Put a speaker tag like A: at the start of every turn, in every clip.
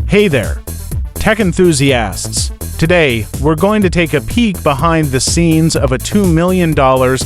A: Hey there, tech enthusiasts. Today, we're going to take a peek behind the scenes of a $2 million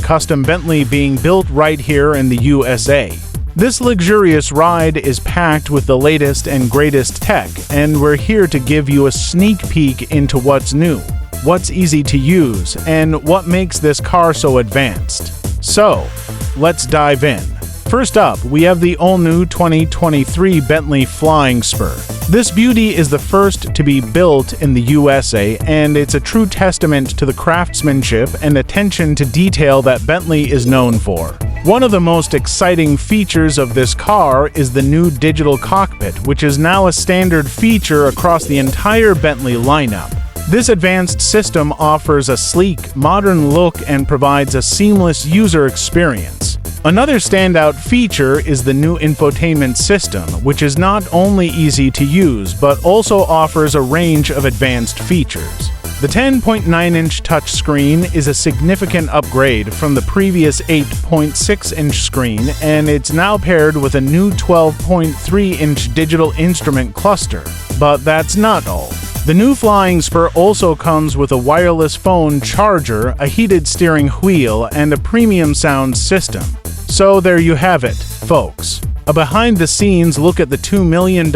A: custom Bentley being built right here in the USA. This luxurious ride is packed with the latest and greatest tech, and we're here to give you a sneak peek into what's new, what's easy to use, and what makes this car so advanced. So, let's dive in. First up, we have the all-new 2023 Bentley Flying Spur. This beauty is the first to be built in the USA, and it's a true testament to the craftsmanship and attention to detail that Bentley is known for. One of the most exciting features of this car is the new digital cockpit, which is now a standard feature across the entire Bentley lineup. This advanced system offers a sleek, modern look and provides a seamless user experience. Another standout feature is the new infotainment system, which is not only easy to use, but also offers a range of advanced features. The 10.9-inch touchscreen is a significant upgrade from the previous 8.6-inch screen, and it's now paired with a new 12.3-inch digital instrument cluster. But that's not all. The new Flying Spur also comes with a wireless phone charger, a heated steering wheel, and a premium sound system. So there you have it, folks. A behind-the-scenes look at the $2 million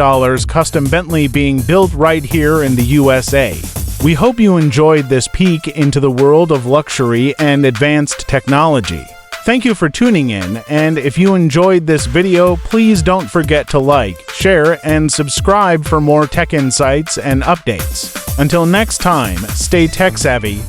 A: custom Bentley being built right here in the USA. We hope you enjoyed this peek into the world of luxury and advanced technology. Thank you for tuning in, and if you enjoyed this video, please don't forget to like, share, and subscribe for more tech insights and updates. Until next time, stay tech-savvy.